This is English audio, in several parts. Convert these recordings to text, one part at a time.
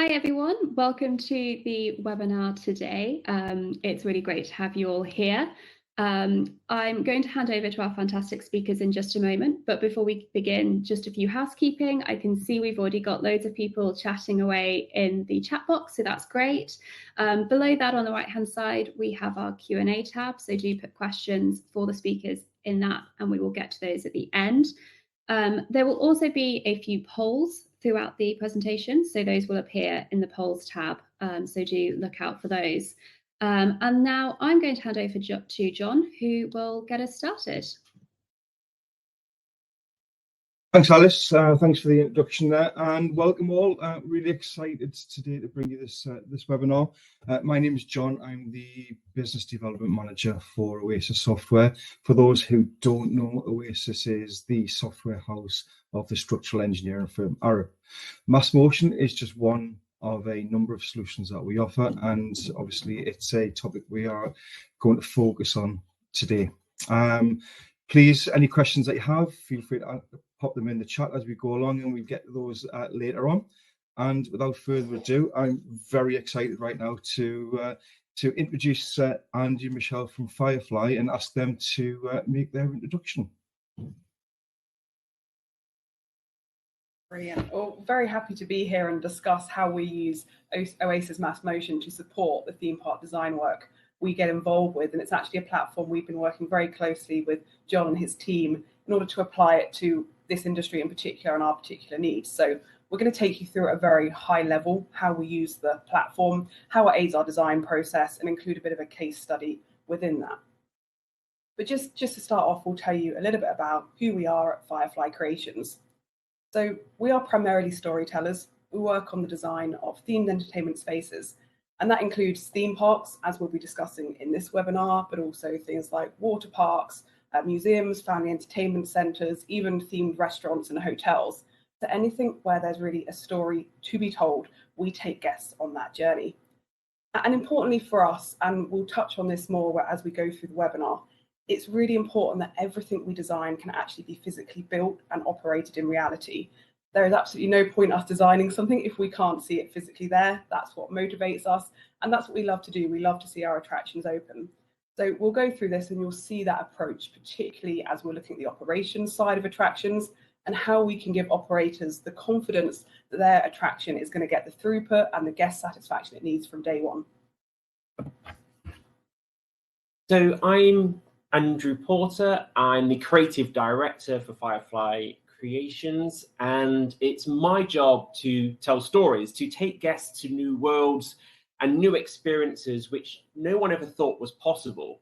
Hi everyone, welcome to the webinar today. It's really great to have you all here. I'm going to hand over to our fantastic speakers in just a moment, but before we begin, just a few housekeeping. I can see we've already got loads of people chatting away in the chat box, so that's great. Below that on the right hand side, we have our Q&A tab, so do put questions for the speakers in that and we will get to those at the end. There will also be a few polls throughout the presentation, so those will appear in the polls tab, so do look out for those. And now I'm going to hand over to John, who will get us started. Thanks, Alice. Thanks for the introduction there, and welcome all. Really excited today to bring you this webinar. My name is John. I'm the Business Development Manager for Oasys Software. For those who don't know, Oasys is the software house of the structural engineering firm Arup. MassMotion is just one of a number of solutions that we offer, and obviously it's a topic we are going to focus on today. Please, any questions that you have, feel free to pop them in the chat as we go along, and we'll get to those later on. And without further ado, I'm very excited right now to introduce Andy and Michelle from Firefly and ask them to make their introduction. Brilliant. Well, very happy to be here and discuss how we use Oasys MassMotion to support the theme park design work we get involved with. And it's actually a platform we've been working very closely with John and his team in order to apply it to this industry in particular and our particular needs. So we're going to take you through at a very high level how we use the platform, how it aids our design process, and include a bit of a case study within that. But just to start off, we'll tell you a little bit about who we are at Firefly Creations. So we are primarily storytellers. We work on the design of themed entertainment spaces, and that includes theme parks, as we'll be discussing in this webinar, but also things like water parks, museums, family entertainment centres, even themed restaurants and hotels. So anything where there's really a story to be told, we take guests on that journey. And importantly for us, and we'll touch on this more as we go through the webinar, it's really important that everything we design can actually be physically built and operated in reality. There is absolutely no point us designing something if we can't see it physically there. That's what motivates us, and that's what we love to do. We love to see our attractions open. So we'll go through this and you'll see that approach, particularly as we're looking at the operations side of attractions and how we can give operators the confidence that their attraction is going to get the throughput and the guest satisfaction it needs from day one. So I'm Andrew Porter. I'm the creative director for Firefly Creations, and it's my job to tell stories, to take guests to new worlds and new experiences which no one ever thought was possible.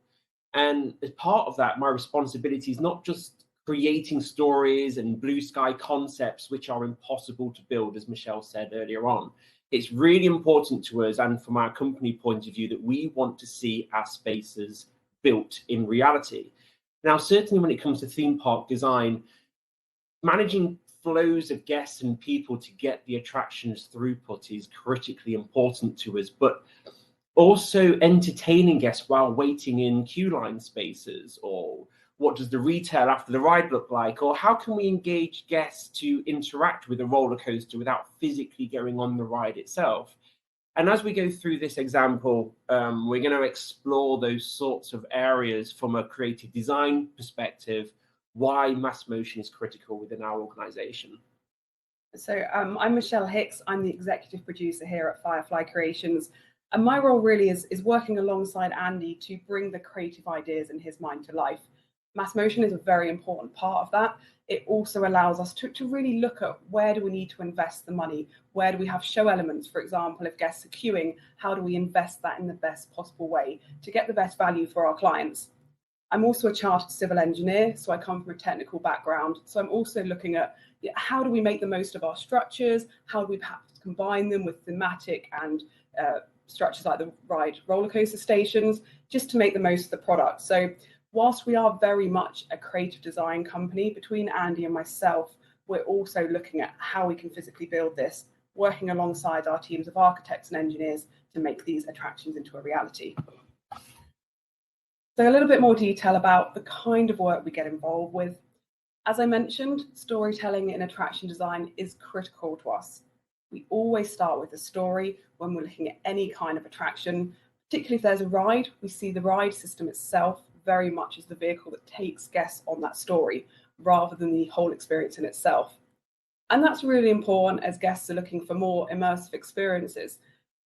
And as part of that, my responsibility is not just creating stories and blue sky concepts which are impossible to build, as Michelle said earlier on. It's really important to us, and from our company point of view, that we want to see our spaces built in reality. Now, certainly when it comes to theme park design, managing flows of guests and people to get the attractions throughput is critically important to us, but also entertaining guests while waiting in queue line spaces, or what does the retail after the ride look like, or how can we engage guests to interact with a roller coaster without physically going on the ride itself. And as we go through this example, we're going to explore those sorts of areas from a creative design perspective, why MassMotion is critical within our organization. So I'm Michelle Hicks. I'm the executive producer here at Firefly Creations. And my role really is working alongside Andy to bring the creative ideas in his mind to life. MassMotion is a very important part of that. It also allows us to really look at where do we need to invest the money? Where do we have show elements? For example, if guests are queuing, how do we invest that in the best possible way to get the best value for our clients? I'm also a chartered civil engineer, so I come from a technical background. So I'm also looking at how do we make the most of our structures? How do we perhaps combine them with thematic and structures like the ride roller coaster stations, just to make the most of the product. So whilst we are very much a creative design company, between Andy and myself, we're also looking at how we can physically build this, working alongside our teams of architects and engineers to make these attractions into a reality. So a little bit more detail about the kind of work we get involved with. As I mentioned, storytelling in attraction design is critical to us. We always start with a story when we're looking at any kind of attraction, particularly if there's a ride. We see the ride system itself very much as the vehicle that takes guests on that story rather than the whole experience in itself. And that's really important as guests are looking for more immersive experiences.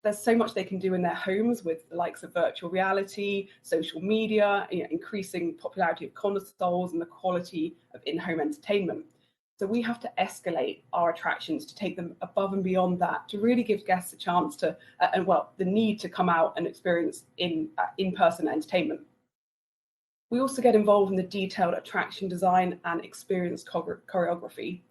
There's so much they can do in their homes with the likes of virtual reality, social media, increasing popularity of consoles and the quality of in-home entertainment. So we have to escalate our attractions to take them above and beyond that, to really give guests a chance to, the need to come out and experience in-person entertainment. We also get involved in the detailed attraction design and experience choreography.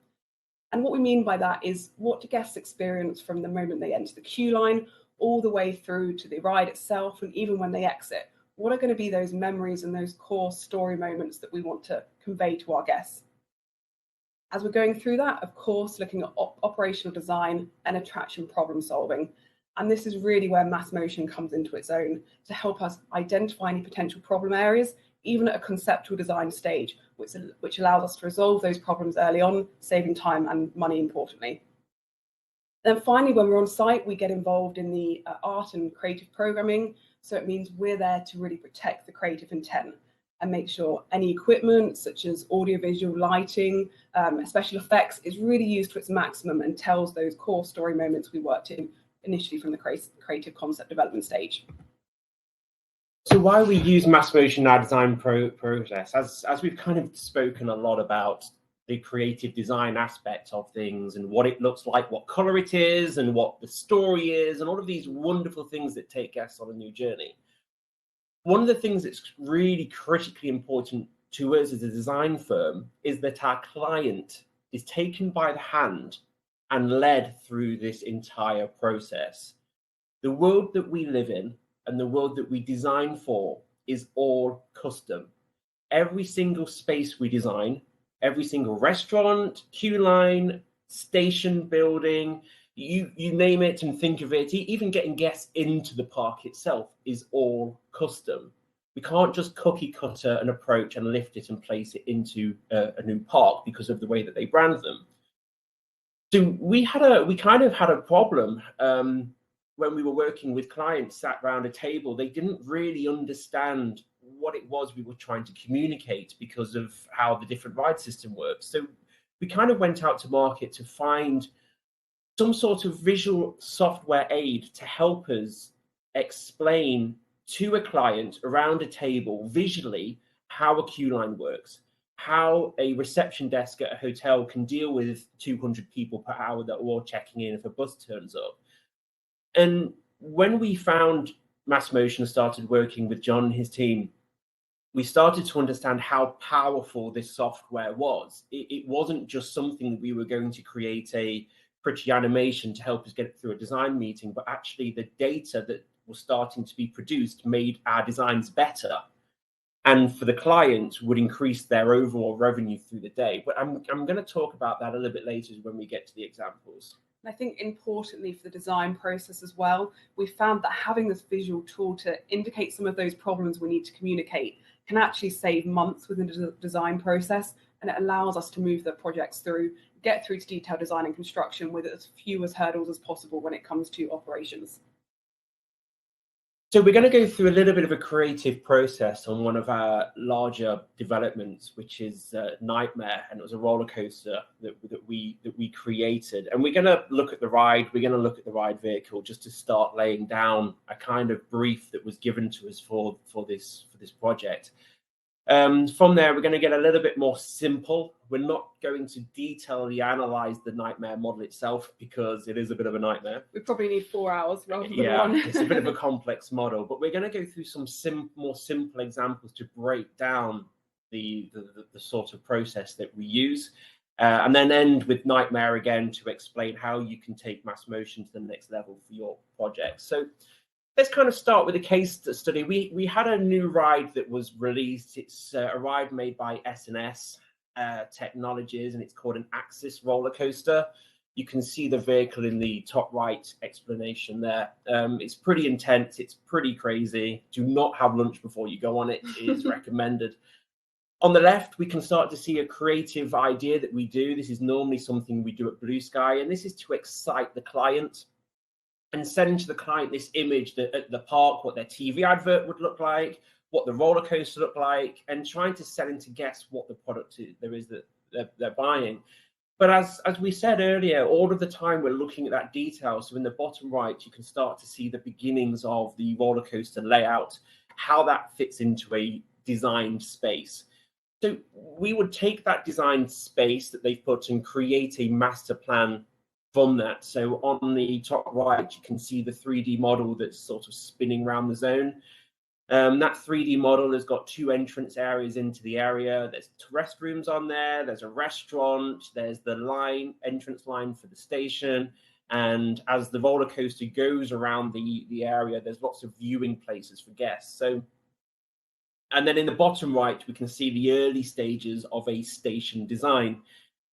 And what we mean by that is, what do guests experience from the moment they enter the queue line all the way through to the ride itself, and even when they exit? What are going to be those memories and those core story moments that we want to convey to our guests? As we're going through that, of course, looking at operational design and attraction problem solving. And this is really where MassMotion comes into its own, to help us identify any potential problem areas, even at a conceptual design stage, which allows us to resolve those problems early on, saving time and money, importantly. Then finally, when we're on site, we get involved in the art and creative programming. So it means we're there to really protect the creative intent and make sure any equipment, such as audiovisual lighting, special effects, is really used to its maximum and tells those core story moments we worked in initially from the creative concept development stage. So why we use MassMotion in our design process, as we've kind of spoken a lot about the creative design aspect of things and what it looks like, what color it is, and what the story is, and all of these wonderful things that take guests on a new journey. One of the things that's really critically important to us as a design firm is that our client is taken by the hand and led through this entire process. The world that we live in and the world that we design for is all custom. Every single space we design, every single restaurant, queue line, station building, you name it and think of it, even getting guests into the park itself is all custom. We can't just cookie cutter an approach and lift it and place it into a new park because of the way that they brand them. So we kind of had a problem when we were working with clients sat around a table. They didn't really understand what it was we were trying to communicate because of how the different ride system works. So we kind of went out to market to find some sort of visual software aid to help us explain to a client around a table visually how a queue line works, how a reception desk at a hotel can deal with 200 people per hour that are all checking in if a bus turns up. And when we found MassMotion and started working with John and his team, we started to understand how powerful this software was. It wasn't just something that we were going to create a pretty animation to help us get through a design meeting, but actually the data that was starting to be produced made our designs better, and for the client would increase their overall revenue through the day. But I'm going to talk about that a little bit later when we get to the examples. I think importantly for the design process as well, we found that having this visual tool to indicate some of those problems we need to communicate can actually save months within the design process, and it allows us to move the projects through, get through to detailed design and construction with as few hurdles as possible when it comes to operations. So we're going to go through a little bit of a creative process on one of our larger developments, which is Nightmare, and it was a roller coaster that we created. And we're going to look at the ride. We're going to look at the ride vehicle just to start laying down a kind of brief that was given to us for this project. From there, we're going to get a little bit more simple. We're not going to detailedly analyze the Nightmare model itself because it is a bit of a nightmare. We probably need 4 hours rather than one. It's a bit of a complex model, but we're going to go through some more simple examples to break down the sort of process that we use, and then end with Nightmare again to explain how you can take MassMotion to the next level for your project. So let's kind of start with a case study. We had a new ride that was released. It's a ride made by S&S Technologies, and it's called an Oasys roller coaster. You can see the vehicle in the top right explanation there. It's pretty intense. It's pretty crazy. Do not have lunch before you go on it. It is recommended. On the left, we can start to see a creative idea that we do. This is normally something we do at Blue Sky, and this is to excite the client and send to the client this image that at the park, what their TV advert would look like, what the roller coaster looked like, and trying to sell into guess what the product there is that they're buying. But as we said earlier, all of the time we're looking at that detail. So in the bottom right, you can start to see the beginnings of the roller coaster layout, how that fits into a designed space. So we would take that designed space that they've put and create a master plan from that. So on the top right, you can see the 3D model that's sort of spinning around the zone. That 3D model has got 2 entrance areas into the area. There's restrooms on there. There's a restaurant. There's the entrance line for the station. And as the roller coaster goes around the area, there's lots of viewing places for guests. So, and then in the bottom right, we can see the early stages of a station design.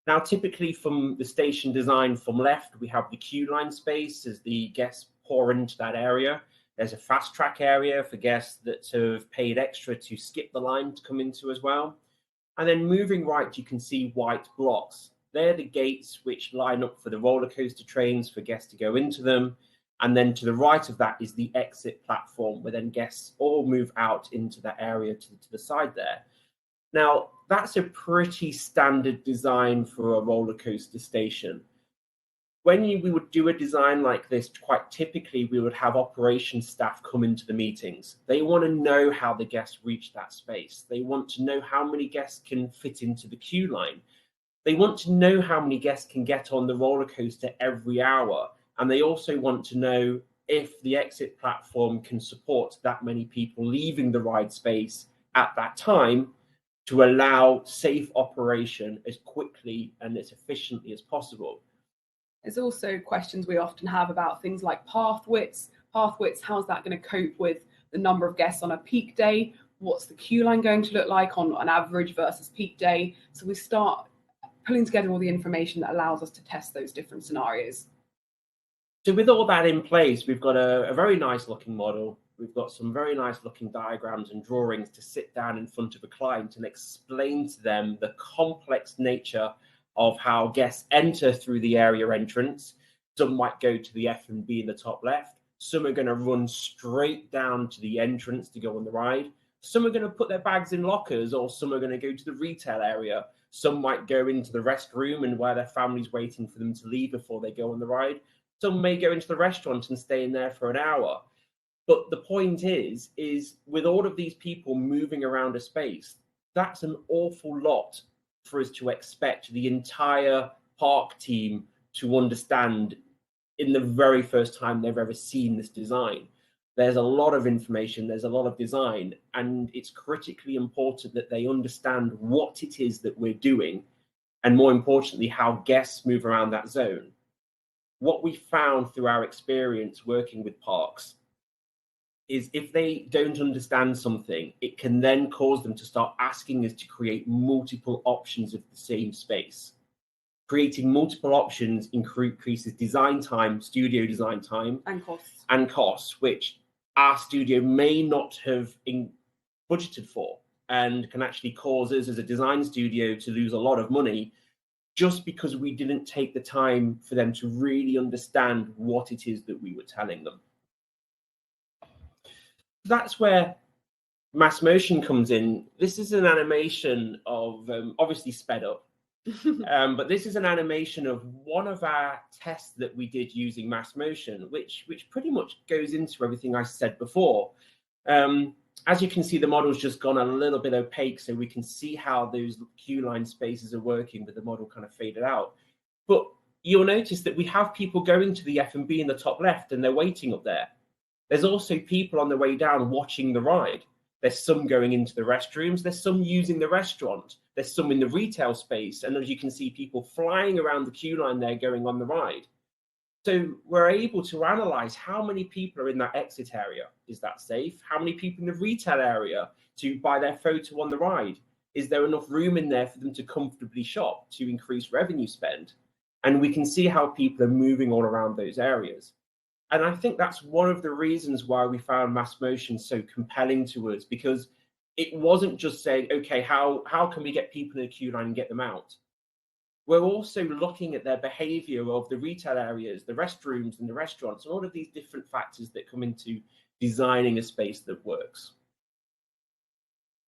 Now, typically from the station design from left, we have the queue line space as the guests pour into that area. There's a fast track area for guests that have paid extra to skip the line to come into as well. And then moving right, you can see white blocks. They're the gates which line up for the roller coaster trains for guests to go into them. And then to the right of that is the exit platform, where then guests all move out into that area to the side there. Now, that's a pretty standard design for a roller coaster station. When we would do a design like this, quite typically, we would have operations staff come into the meetings. They want to know how the guests reach that space. They want to know how many guests can fit into the queue line. They want to know how many guests can get on the roller coaster every hour. And they also want to know if the exit platform can support that many people leaving the ride space at that time to allow safe operation as quickly and as efficiently as possible. There's also questions we often have about things like path widths. Path widths, how's that going to cope with the number of guests on a peak day? What's the queue line going to look like on an average versus peak day? So we start pulling together all the information that allows us to test those different scenarios. So with all that in place, we've got a very nice looking model. We've got some very nice looking diagrams and drawings to sit down in front of a client and explain to them the complex nature of how guests enter through the area entrance. Some might go to the F&B in the top left. Some are going to run straight down to the entrance to go on the ride. Some are going to put their bags in lockers, or some are going to go to the retail area. Some might go into the restroom and where their family's waiting for them to leave before they go on the ride. Some may go into the restaurant and stay in there for an hour. But the point is with all of these people moving around a space, that's an awful lot for us to expect the entire park team to understand in the very first time they've ever seen this design. There's a lot of information, there's a lot of design, and it's critically important that they understand what it is that we're doing, and more importantly, how guests move around that zone. What we found through our experience working with parks is if they don't understand something, it can then cause them to start asking us to create multiple options of the same space. Creating multiple options increases design time, studio design time, and costs, which our studio may not have budgeted for, and can actually cause us as a design studio to lose a lot of money just because we didn't take the time for them to really understand what it is that we were telling them. That's where MassMotion comes in. This is an animation of, obviously sped up, but this is an animation of one of our tests that we did using MassMotion, which pretty much goes into everything I said before. As you can see, the model's just gone a little bit opaque, so we can see how those queue line spaces are working, but the model kind of faded out. But you'll notice that we have people going to the F&B in the top left, and they're waiting up there. There's also people on the way down watching the ride. There's some going into the restrooms. There's some using the restaurant. There's some in the retail space. And as you can see, people flying around the queue line there going on the ride. So we're able to analyze how many people are in that exit area. Is that safe? How many people in the retail area to buy their photo on the ride? Is there enough room in there for them to comfortably shop to increase revenue spend? And we can see how people are moving all around those areas. And I think that's one of the reasons why we found MassMotion so compelling to us, because it wasn't just saying, okay, how can we get people in a queue line and get them out? We're also looking at their behavior of the retail areas, the restrooms and the restaurants, and all of these different factors that come into designing a space that works.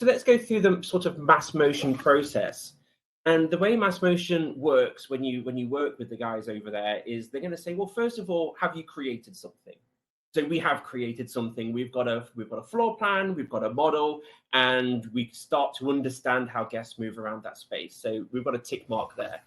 So let's go through the sort of MassMotion process. And the way MassMotion works when you work with the guys over there is they're going to say, well, first of all, have you created something? So we have created something. We've got a floor plan, we've got a model, and we start to understand how guests move around that space. So we've got a tick mark there.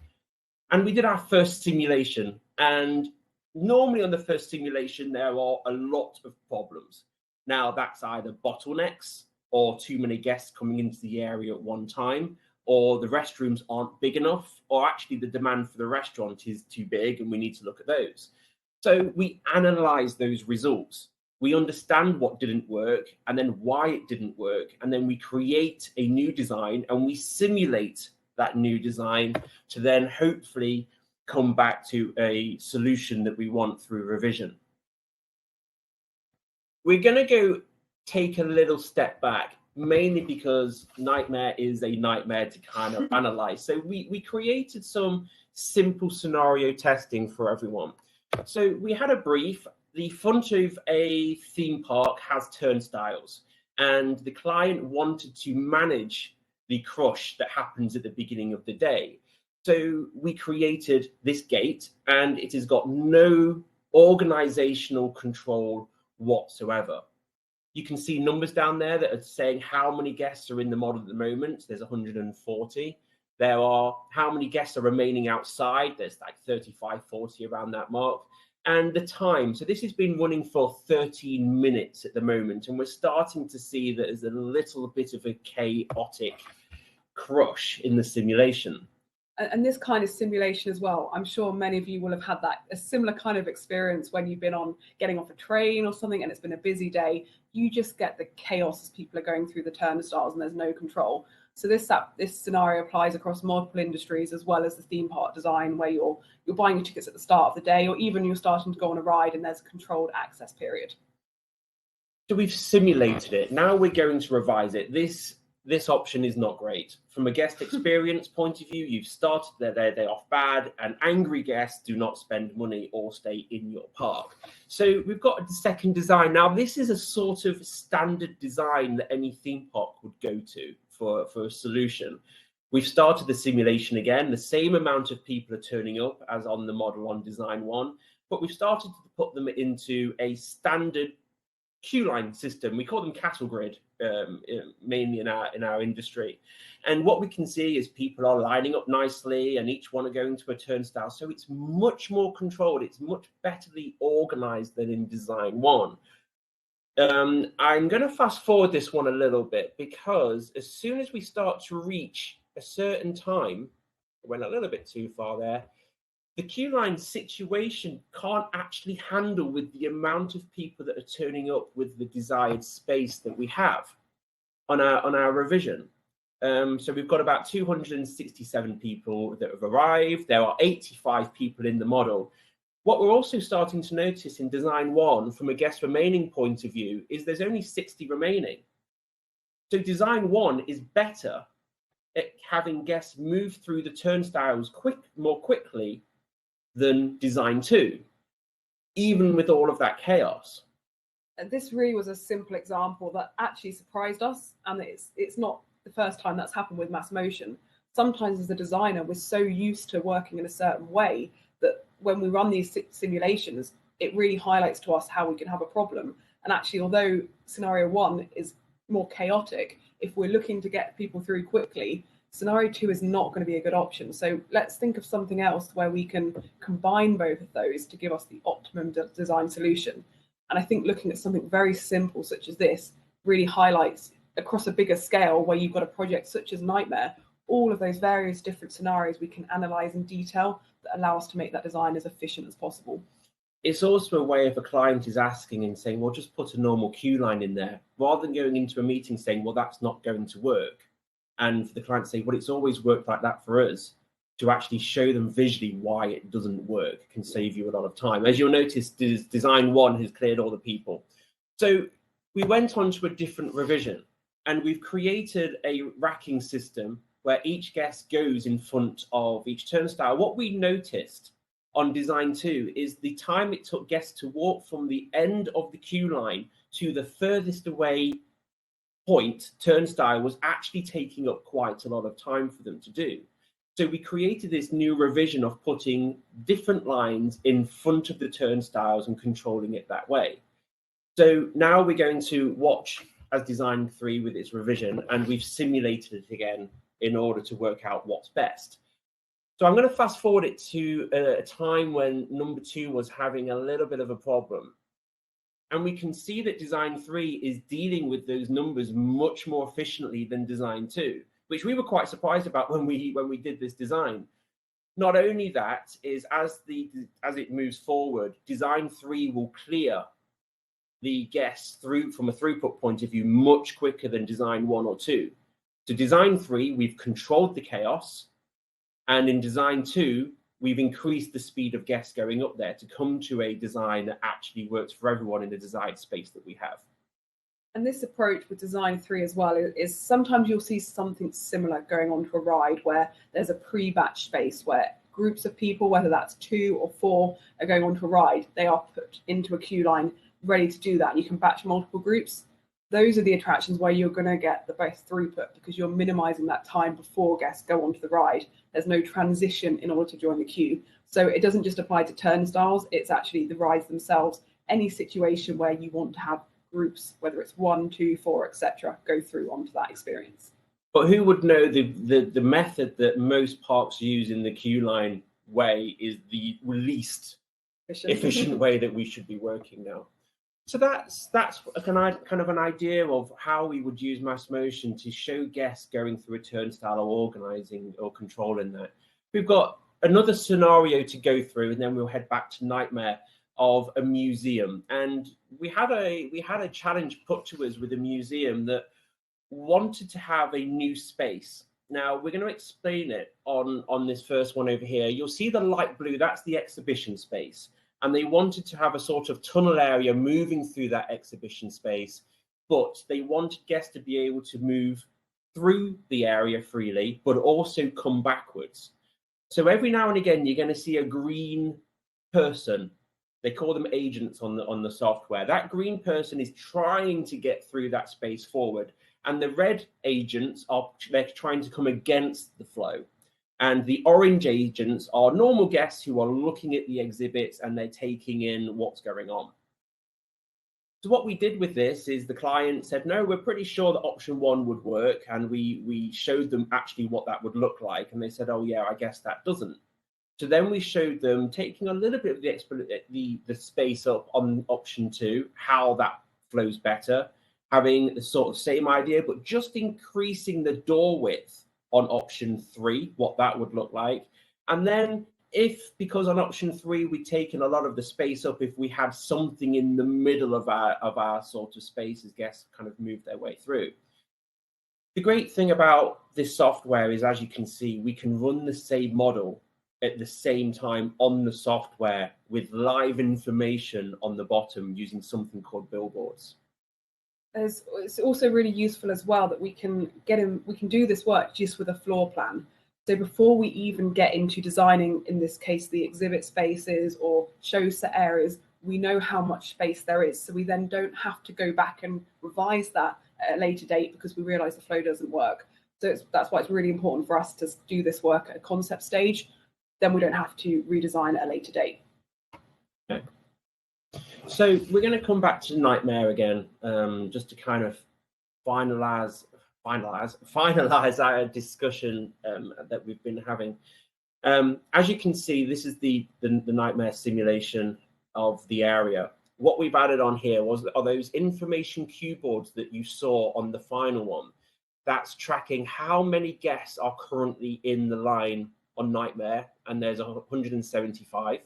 And we did our first simulation. And normally on the first simulation, there are a lot of problems. Now that's either bottlenecks or too many guests coming into the area at one time, or the restrooms aren't big enough, or actually the demand for the restaurant is too big and we need to look at those. So we analyze those results. We understand what didn't work and then why it didn't work. And then we create a new design and we simulate that new design to then hopefully come back to a solution that we want through revision. We're going to go take a little step back, mainly because Nightmare is a nightmare to kind of analyze. So we created some simple scenario testing for everyone. So we had a brief. The front of a theme park has turnstiles, and the client wanted to manage the crush that happens at the beginning of the day. So we created this gate, and it has got no organizational control whatsoever. You can see numbers down there that are saying how many guests are in the model at the moment. There's 140. There are how many guests are remaining outside. There's like 35, 40 around that mark. And the time. So this has been running for 13 minutes at the moment. And we're starting to see that there's a little bit of a chaotic crush in the simulation. And this kind of simulation as well, I'm sure many of you will have had a similar kind of experience when you've been getting off a train or something and it's been a busy day. You just get the chaos as people are going through the turnstiles and there's no control. So this scenario applies across multiple industries as well as the theme park design, where you're buying your tickets at the start of the day, or even you're starting to go on a ride and there's a controlled access period. So we've simulated it. Now we're going to revise it. This option is not great. From a guest experience point of view, you've started their day off bad, and angry guests do not spend money or stay in your park. So we've got a second design. Now, this is a sort of standard design that any theme park would go to for a solution. We've started the simulation again. The same amount of people are turning up as on the model on design one, but we've started to put them into a standard queue line system. We call them cattle grid, mainly in our industry. And what we can see is people are lining up nicely and each one are going to a turnstile. So it's much more controlled. It's much betterly organized than in design one. I'm going to fast forward this one a little bit, because as soon as we start to reach a certain time, I went a little bit too far there, the queue line situation can't actually handle with the amount of people that are turning up with the desired space that we have on our revision. So we've got about 267 people that have arrived. There are 85 people in the model. What we're also starting to notice in design one, from a guest remaining point of view, is there's only 60 remaining. So design one is better at having guests move through the turnstiles more quickly than design two, even with all of that chaos. This really was a simple example that actually surprised us, and it's not the first time that's happened with MassMotion. Sometimes as a designer, we're so used to working in a certain way that when we run these simulations, it really highlights to us how we can have a problem. And actually, although scenario one is more chaotic, if we're looking to get people through quickly, scenario two is not going to be a good option. So let's think of something else where we can combine both of those to give us the optimum design solution. And I think looking at something very simple such as this really highlights, across a bigger scale where you've got a project such as Nightmare, all of those various different scenarios we can analyze in detail that allow us to make that design as efficient as possible. It's also a way if a client is asking and saying, well, just put a normal queue line in there, rather than going into a meeting saying, well, that's not going to work. And for the client to say, well, it's always worked like that for us, to actually show them visually why it doesn't work can save you a lot of time. As you'll notice, design one has cleared all the people. So we went on to a different revision. And we've created a racking system where each guest goes in front of each turnstile. What we noticed on design 2 is the time it took guests to walk from the end of the queue line to the furthest away point turnstile was actually taking up quite a lot of time for them to do. So we created this new revision of putting different lines in front of the turnstiles and controlling it that way. So now we're going to watch as design 3 with its revision, and we've simulated it again in order to work out what's best. So I'm going to fast forward it to a time when number 2 was having a little bit of a problem. And we can see that design 3 is dealing with those numbers much more efficiently than design 2, which we were quite surprised about when we did this design. Not only that, is as it moves forward, design 3 will clear the guests through from a throughput point of view much quicker than design 1 or 2. So design 3, we've controlled the chaos, and in design 2, we've increased the speed of guests going up there to come to a design that actually works for everyone in the desired space that we have. And this approach with design 3 as well is sometimes you'll see something similar going on to a ride where there's a pre-batch space where groups of people, whether that's 2 or 4, are going onto a ride. They are put into a queue line ready to do that. And you can batch multiple groups. Those are the attractions where you're going to get the best throughput because you're minimizing that time before guests go onto the ride. There's no transition in order to join the queue. So it doesn't just apply to turnstiles, it's actually the rides themselves. Any situation where you want to have groups, whether it's 1, 2, 4, etc., go through onto that experience. But who would know the method that most parks use in the queue line way is the least efficient way that we should be working now? So that's kind of an idea of how we would use MassMotion to show guests going through a turnstile or organising or controlling that. We've got another scenario to go through, and then we'll head back to Nightmare of a museum. And we had a challenge put to us with a museum that wanted to have a new space. Now we're going to explain it on this first one over here. You'll see the light blue, that's the exhibition space. And they wanted to have a sort of tunnel area moving through that exhibition space, but they wanted guests to be able to move through the area freely, but also come backwards. So every now and again, you're going to see a green person. They call them agents on the software. That green person is trying to get through that space forward, and the red agents they're trying to come against the flow. And the orange agents are normal guests who are looking at the exhibits and they're taking in what's going on. So what we did with this is the client said, no, we're pretty sure that option 1 would work. And we showed them actually what that would look like. And they said, oh, yeah, I guess that doesn't. So then we showed them taking a little bit of the space up on option 2, how that flows better, having the sort of same idea, but just increasing the door width on option 3, what that would look like. And then because on option 3 we've taken a lot of the space up, if we had something in the middle of our sort of space as guests kind of move their way through. The great thing about this software is, as you can see, we can run the same model at the same time on the software with live information on the bottom using something called billboards. It's also really useful as well that we can do this work just with a floor plan. So before we even get into designing, in this case, the exhibit spaces or show set areas, we know how much space there is. So we then don't have to go back and revise that at a later date because we realize the flow doesn't work. So that's why it's really important for us to do this work at a concept stage. Then we don't have to redesign at a later date. Okay. So we're going to come back to Nightmare again, just to kind of finalize our discussion that we've been having. As you can see, this is the Nightmare simulation of the area. What we've added on here are those information cue boards that you saw on the final one. That's tracking how many guests are currently in the line on Nightmare, and there's 175.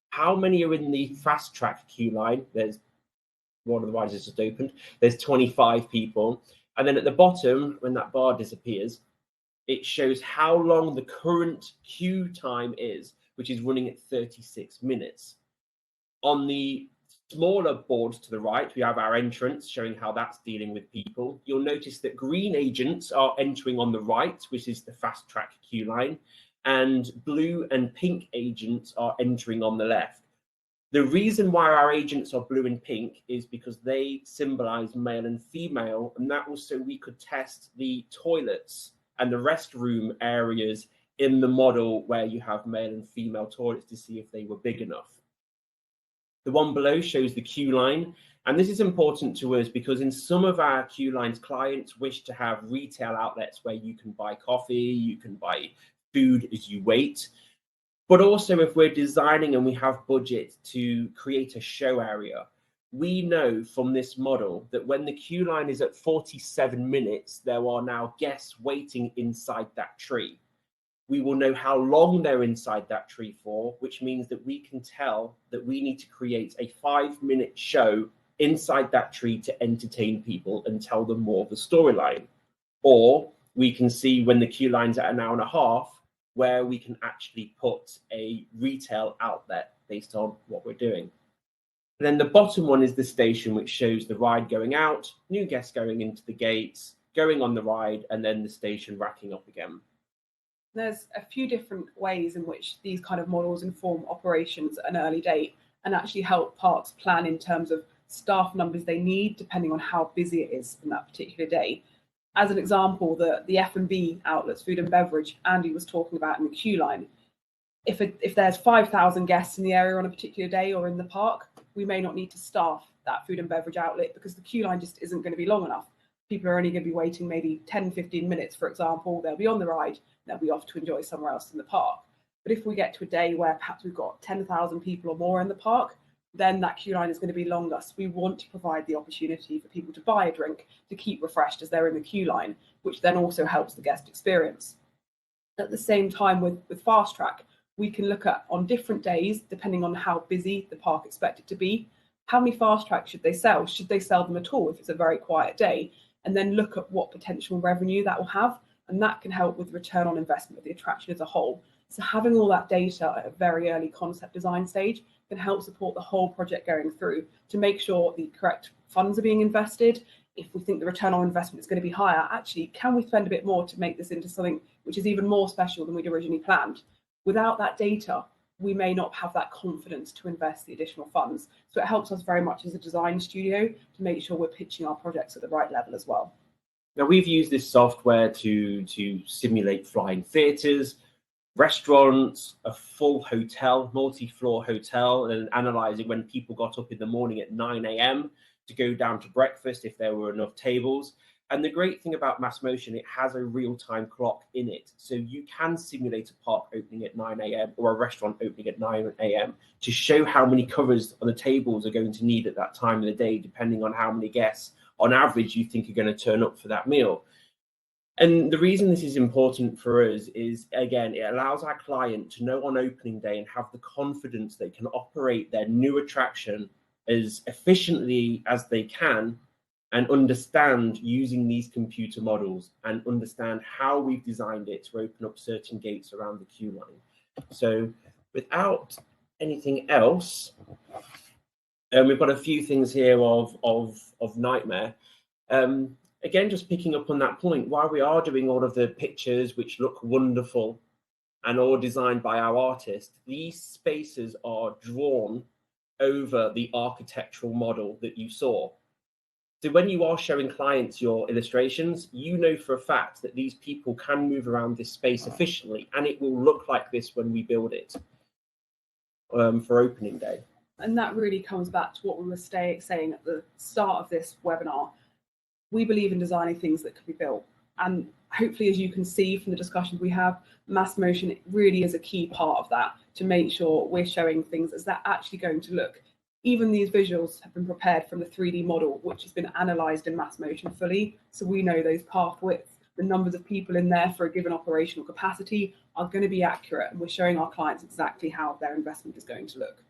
How many are in the fast track queue line? There's one of the rides has just opened. There's 25 people. And then at the bottom, when that bar disappears, it shows how long the current queue time is, which is running at 36 minutes. On the smaller boards to the right, we have our entrance showing how that's dealing with people. You'll notice that green agents are entering on the right, which is the fast track queue line, and blue and pink agents are entering on the left. The reason why our agents are blue and pink is because they symbolize male and female, and that was so we could test the toilets and the restroom areas in the model where you have male and female toilets to see if they were big enough. The one below shows the queue line, and this is important to us because in some of our queue lines, clients wish to have retail outlets where you can buy coffee, you can buy food as you wait. But also if we're designing and we have budget to create a show area, we know from this model that when the queue line is at 47 minutes, there are now guests waiting inside that tree. We will know how long they're inside that tree for, which means that we can tell that we need to create a 5-minute show inside that tree to entertain people and tell them more of the storyline. Or we can see when the queue line's at an hour and a half, where we can actually put a retail outlet based on what we're doing. And then the bottom one is the station, which shows the ride going out, new guests going into the gates, going on the ride, and then the station racking up again. There's a few different ways in which these kind of models inform operations at an early date and actually help parks plan in terms of staff numbers they need, depending on how busy it is in that particular day. As an example, the F&B outlets, food and beverage, Andy was talking about in the queue line. If there's 5,000 guests in the area on a particular day or in the park, we may not need to staff that food and beverage outlet because the queue line just isn't going to be long enough. People are only going to be waiting maybe 10, 15 minutes, for example. They'll be on the ride, they'll be off to enjoy somewhere else in the park. But if we get to a day where perhaps we've got 10,000 people or more in the park, then that queue line is going to be longer. So we want to provide the opportunity for people to buy a drink, to keep refreshed as they're in the queue line, which then also helps the guest experience. At the same time with Fast Track, we can look at on different days, depending on how busy the park expects it to be, how many Fast Tracks should they sell? Should they sell them at all if it's a very quiet day? And then look at what potential revenue that will have. And that can help with return on investment of the attraction as a whole. So having all that data at a very early concept design stage can help support the whole project going through to make sure the correct funds are being invested. If we think the return on investment is going to be higher, actually, can we spend a bit more to make this into something which is even more special than we'd originally planned? Without that data, we may not have that confidence to invest the additional funds. So it helps us very much as a design studio to make sure we're pitching our projects at the right level as well. Now, we've used this software to simulate flying theatres, restaurants, a full hotel, multi-floor hotel, and analysing when people got up in the morning at 9 a.m. to go down to breakfast if there were enough tables. And the great thing about MassMotion, it has a real-time clock in it. So you can simulate a park opening at 9 a.m. or a restaurant opening at 9 a.m. to show how many covers on the tables are going to need at that time of the day, depending on how many guests on average you think are going to turn up for that meal. And the reason this is important for us is, again, it allows our client to know on opening day and have the confidence they can operate their new attraction as efficiently as they can and understand using these computer models and understand how we've designed it to open up certain gates around the queue line. So without anything else, we've got a few things here of Nightmare. Again, just picking up on that point, while we are doing all of the pictures which look wonderful and all designed by our artists, these spaces are drawn over the architectural model that you saw. So when you are showing clients your illustrations, you know for a fact that these people can move around this space efficiently, and it will look like this when we build it for opening day. And that really comes back to what we were saying at the start of this webinar. We believe in designing things that can be built. And hopefully, as you can see from the discussions we have, MassMotion really is a key part of that to make sure we're showing things as they're actually going to look. Even these visuals have been prepared from the 3D model, which has been analysed in MassMotion fully. So we know those path widths, the numbers of people in there for a given operational capacity are going to be accurate. And we're showing our clients exactly how their investment is going to look.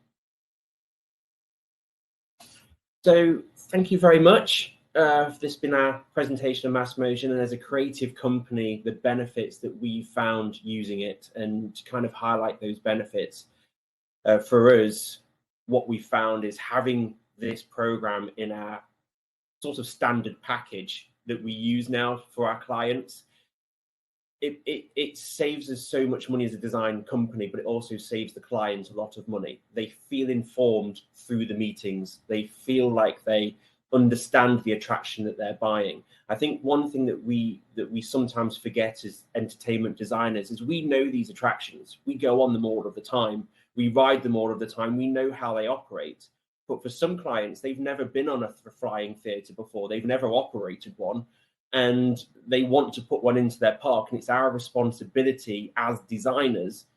So thank you very much. This has been our presentation of MassMotion, and as a creative company, the benefits that we found using it, and to kind of highlight those benefits. For us, what we found is having this program in our sort of standard package that we use now for our clients, it saves us so much money as a design company, but it also saves the client a lot of money. They feel informed through the meetings. They feel like they understand the attraction that they're buying. I think one thing that we sometimes forget as entertainment designers is we know these attractions. We go on them all of the time. We ride them all of the time. We know how they operate. But for some clients, they've never been on a flying theatre before. They've never operated one, and they want to put one into their park. And it's our responsibility as designers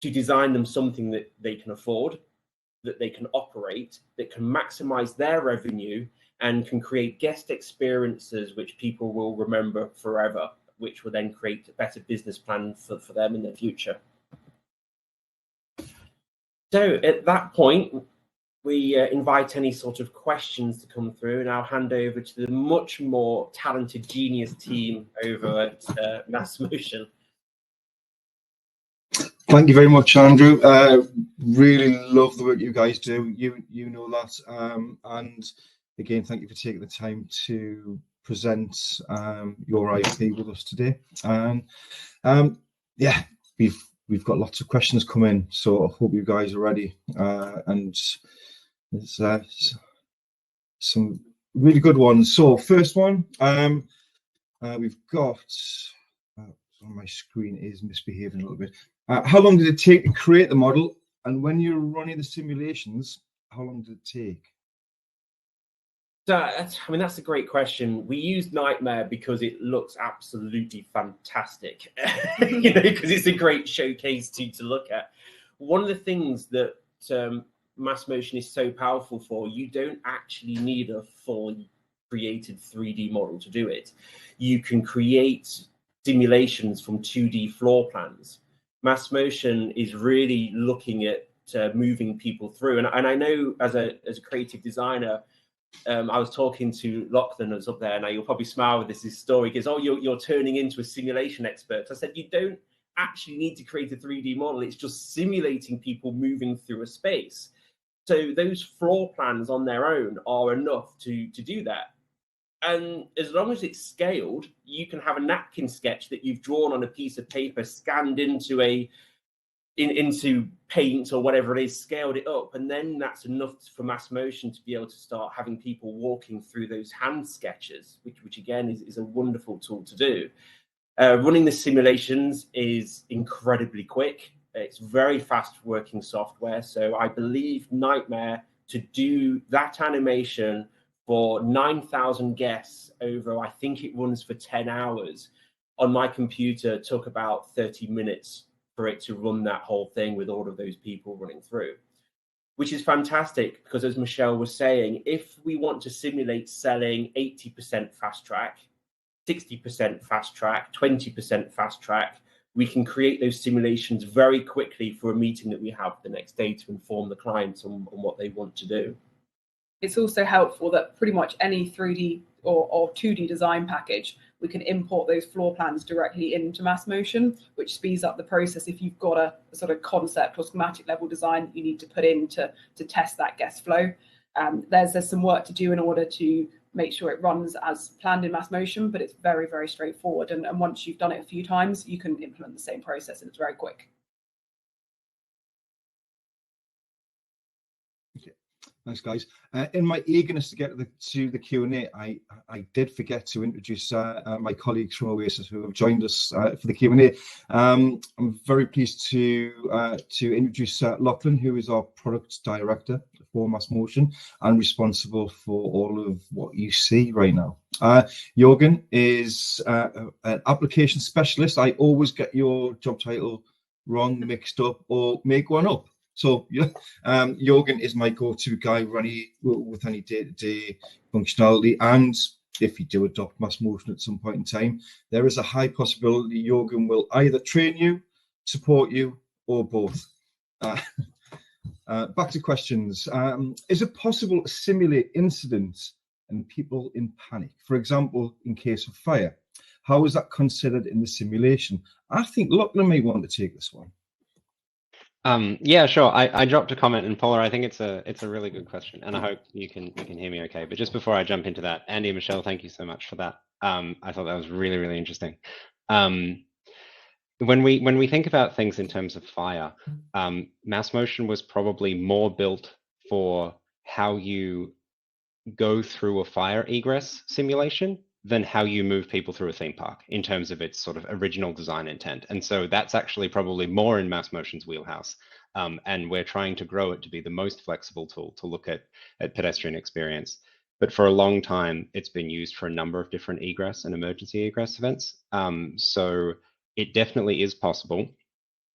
to design them something that they can afford, that they can operate, that can maximize their revenue, and can create guest experiences which people will remember forever, which will then create a better business plan for them in the future. So at that point, we invite any sort of questions to come through, and I'll hand over to the much more talented genius team over at MassMotion. Thank you very much, Andrew. Really love the work you guys do. You know that. And again, thank you for taking the time to present your IP with us today. And yeah, we've got lots of questions coming, so I hope you guys are ready. And there's some really good ones. So first one, we've got. On my screen is misbehaving a little bit. How long did it take to create the model, and when you're running the simulations, how long did it take? So, I mean, that's a great question. We use Nightmare because it looks absolutely fantastic, you know, because it's a great showcase to look at. One of the things that MassMotion is so powerful for, you don't actually need a fully created 3D model to do it. You can create simulations from 2D floor plans. MassMotion is really looking at moving people through. And I know as a creative designer, I was talking to Lachlan, who's up there. Now you'll probably smile with this story because, oh, you're turning into a simulation expert. I said, you don't actually need to create a 3D model. It's just simulating people moving through a space. So those floor plans on their own are enough to do that. And as long as it's scaled, you can have a napkin sketch that you've drawn on a piece of paper, scanned into into paint or whatever it is, scaled it up, and then that's enough for MassMotion to be able to start having people walking through those hand sketches, which again is a wonderful tool to do. Running the simulations is incredibly quick. It's very fast working software. So I believe Nightmare, to do that animation for 9,000 guests over, I think it runs for 10 hours, on my computer took about 30 minutes for it to run that whole thing with all of those people running through, which is fantastic because, as Michelle was saying, if we want to simulate selling 80% fast track, 60% fast track, 20% fast track, we can create those simulations very quickly for a meeting that we have the next day to inform the clients on what they want to do. It's also helpful that pretty much any 3D or 2D design package, we can import those floor plans directly into MassMotion, which speeds up the process if you've got a sort of concept or schematic level design that you need to put in to test that guest flow. There's some work to do in order to make sure it runs as planned in MassMotion, but it's very, very straightforward. And once you've done it a few times, you can implement the same process, and it's very quick. Thanks, guys. In my eagerness to get to the Q&A, I did forget to introduce my colleagues from Oasys who have joined us for the Q&A. I'm very pleased to introduce Lachlan, who is our product director for MassMotion and responsible for all of what you see right now. Jorgen is an application specialist. I always get your job title wrong, mixed up, or make one up. So yeah, Jorgen is my go-to guy with any day-to-day functionality. And if you do adopt MassMotion at some point in time, there is a high possibility Jorgen will either train you, support you, or both. Back to questions. Is it possible to simulate incidents and people in panic? For example, in case of fire, how is that considered in the simulation? I think Lachlan may want to take this one. Yeah, sure. I dropped a comment, and Paula, I think it's a really good question, and I hope you can hear me okay. But just before I jump into that, Andy and Michelle, thank you so much for that. I thought that was really, really interesting. When we think about things in terms of fire, MassMotion was probably more built for how you go through a fire egress simulation than how you move people through a theme park in terms of its sort of original design intent. And so that's actually probably more in MassMotion's wheelhouse. And we're trying to grow it to be the most flexible tool to look at pedestrian experience. But for a long time, it's been used for a number of different egress and emergency egress events. So it definitely is possible.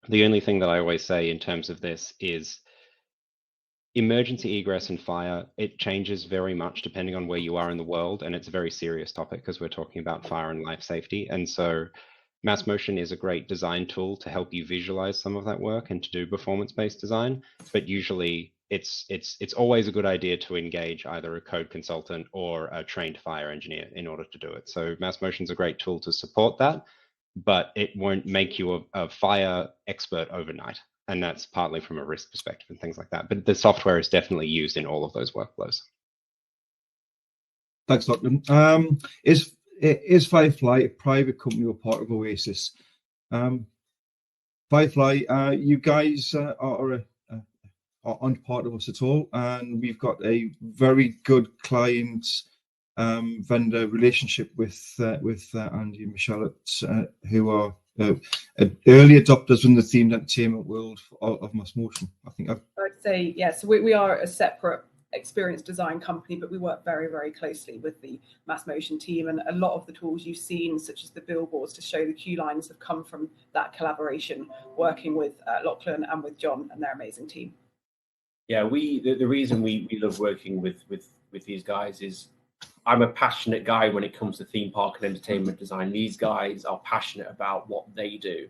The only thing that I always say in terms of this is emergency egress and fire, it changes very much depending on where you are in the world, and it's a very serious topic because we're talking about fire and life safety. And so MassMotion is a great design tool to help you visualize some of that work and to do performance-based design, but usually it's always a good idea to engage either a code consultant or a trained fire engineer in order to do it. So MassMotion is a great tool to support that, but it won't make you a fire expert overnight. And that's partly from a risk perspective and things like that. But the software is definitely used in all of those workflows. Thanks, Lachlan. Is Firefly a private company or part of Oasys? Firefly, you guys aren't part of us at all, and we've got a very good client vendor relationship with Andy and Michelle, who are early adopters in the themed entertainment world of MassMotion. I'd say, yeah, so we are a separate experience design company, but we work very, very closely with the MassMotion team, and a lot of the tools you've seen, such as the billboards to show the queue lines, have come from that collaboration, working with Lachlan and with John and their amazing team. Yeah, the reason we love working with these guys is I'm a passionate guy when it comes to theme park and entertainment design. These guys are passionate about what they do,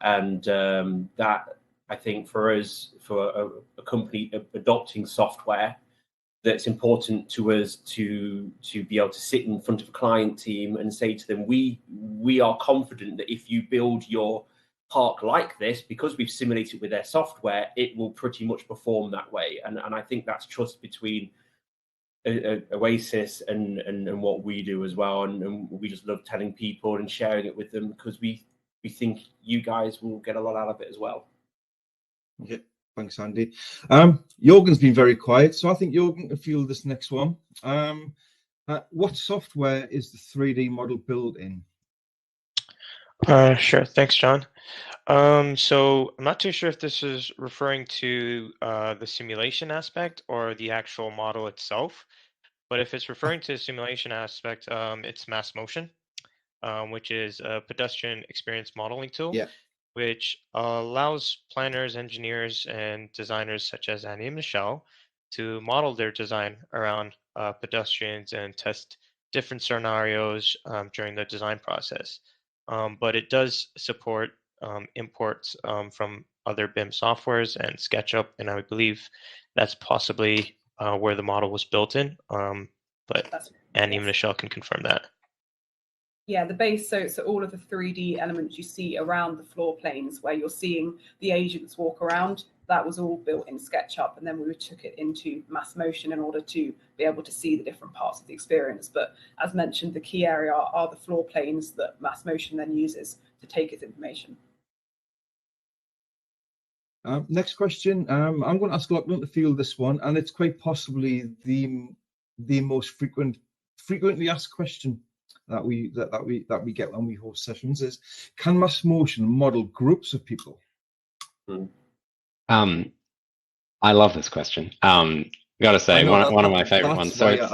and that, I think, for us, for a company adopting software, that's important to us to be able to sit in front of a client team and say to them, we are confident that if you build your park like this, because we've simulated with their software, it will pretty much perform that way. And I think that's trust between Oasys and what we do as well, and we just love telling people and sharing it with them, because we think you guys will get a lot out of it as well. Yeah, thanks, Andy. Jorgen's been very quiet, so I think Jorgen can field this next one. What software is the 3D model built in? Sure, thanks, John. So I'm not too sure if this is referring to the simulation aspect or the actual model itself, but if it's referring to the simulation aspect, it's MassMotion, which is a pedestrian experience modeling tool, Yeah. which allows planners, engineers, and designers such as Andy and Michelle to model their design around pedestrians and test different scenarios during the design process. But it does support imports from other BIM softwares and SketchUp, and I believe that's possibly where the model was built in. But Andy and Michelle can confirm that. Yeah, the base, so all of the 3D elements you see around the floor planes where you're seeing the agents walk around, that was all built in SketchUp, and then we took it into MassMotion in order to be able to see the different parts of the experience. But as mentioned, the key area are the floor planes that MassMotion then uses to take its information. Next question. I'm going to ask Lachlan to field this one, and it's quite possibly the most frequently asked question that we get when we host sessions is, can MassMotion model groups of people? I love this question. Gotta say, one of my favorite ones. So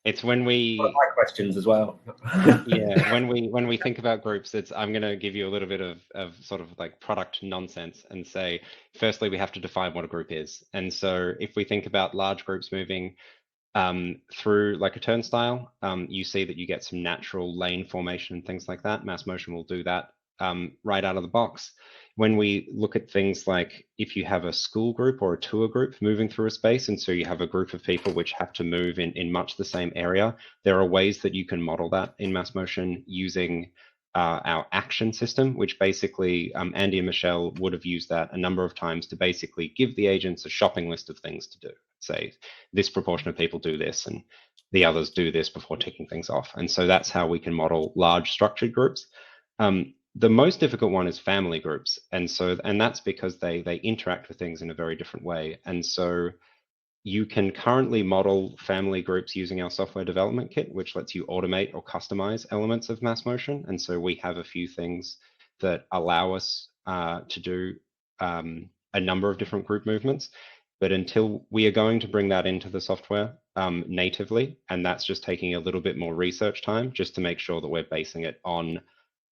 it's when we my questions as well. Yeah, when we think about groups, I'm going to give you a little bit of sort of like product nonsense and say, firstly, we have to define what a group is. And so if we think about large groups moving through like a turnstile, you see that you get some natural lane formation and things like that. MassMotion will do that right out of the box. When we look at things like if you have a school group or a tour group moving through a space, and so you have a group of people which have to move in much the same area, there are ways that you can model that in MassMotion using our action system, which basically Andy and Michelle would have used that a number of times to basically give the agents a shopping list of things to do. Say, this proportion of people do this and the others do this before ticking things off. And so that's how we can model large structured groups. The most difficult one is family groups. And that's because they interact with things in a very different way. And so you can currently model family groups using our software development kit, which lets you automate or customize elements of MassMotion. And so we have a few things that allow us to do a number of different group movements. But until we are going to bring that into the software natively, and that's just taking a little bit more research time just to make sure that we're basing it on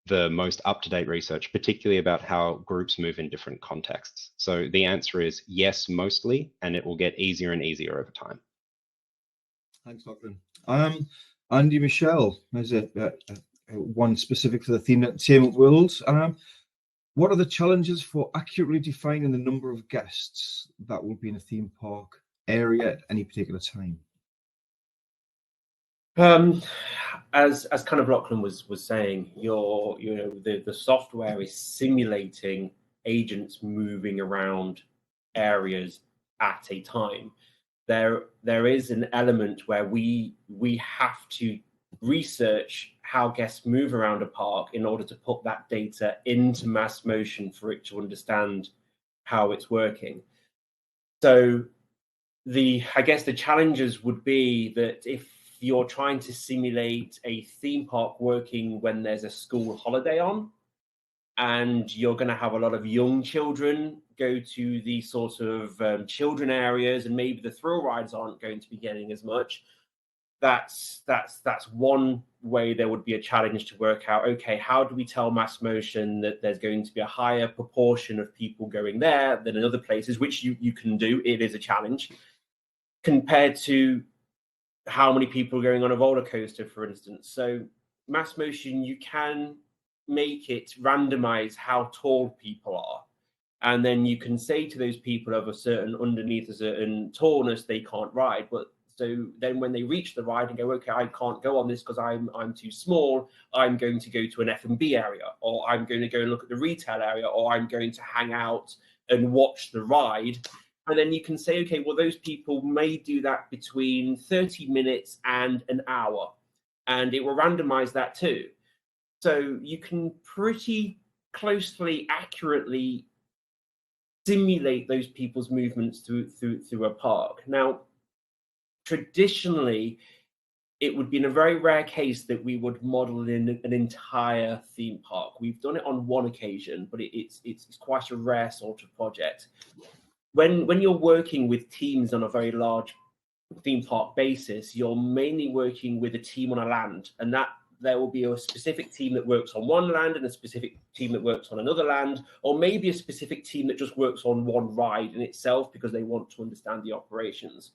the most up-to-date research, particularly about how groups move in different contexts. So the answer is yes, mostly, and it will get easier and easier over time. Thanks, Lachlan. Andy, Michelle, there's one specific for the theme entertainment world. What are the challenges for accurately defining the number of guests that will be in a theme park area at any particular time? As kind of Lachlan was saying, the software is simulating agents moving around areas at a time. There is an element where we have to research how guests move around a park in order to put that data into MassMotion for it to understand how it's working. So I guess the challenges would be that if you're trying to simulate a theme park working when there's a school holiday on, and you're going to have a lot of young children go to the sort of children areas, and maybe the thrill rides aren't going to be getting as much. That's one way there would be a challenge to work out, okay, how do we tell MassMotion that there's going to be a higher proportion of people going there than in other places, which you can do. It is a challenge compared to how many people are going on a roller coaster, for instance. So MassMotion, you can make it randomize how tall people are. And then you can say to those people of underneath a certain tallness, they can't ride. But so then when they reach the ride and go, okay, I can't go on this because I'm too small, I'm going to go to an F&B area, or I'm going to go and look at the retail area, or I'm going to hang out and watch the ride. And then you can say, okay, well, those people may do that between 30 minutes and an hour, and it will randomize that too. So you can pretty closely, accurately simulate those people's movements through a park. Now, traditionally, it would be in a very rare case that we would model in an entire theme park. We've done it on one occasion, but it's quite a rare sort of project. When you're working with teams on a very large theme park basis, you're mainly working with a team on a land, and that there will be a specific team that works on one land and a specific team that works on another land, or maybe a specific team that just works on one ride in itself because they want to understand the operations.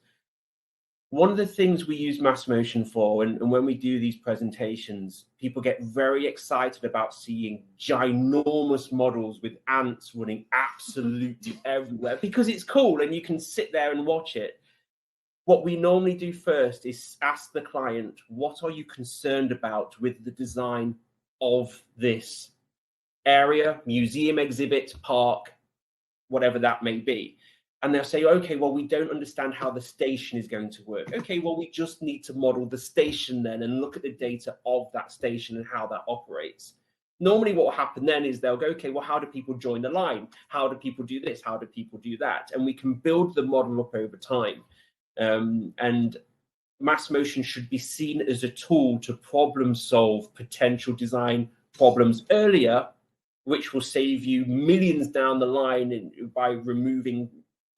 One of the things we use MassMotion for, and when we do these presentations, people get very excited about seeing ginormous models with ants running absolutely everywhere because it's cool and you can sit there and watch it. What we normally do first is ask the client, what are you concerned about with the design of this area, museum, exhibit, park, whatever that may be? And they'll say, okay, well, we don't understand how the station is going to work. Okay, well, we just need to model the station then and look at the data of that station and how that operates. Normally what will happen then is they'll go, okay, well, how do people join the line? How do people do this? How do people do that? And we can build the model up over time. And MassMotion should be seen as a tool to problem solve potential design problems earlier, which will save you millions down the line by removing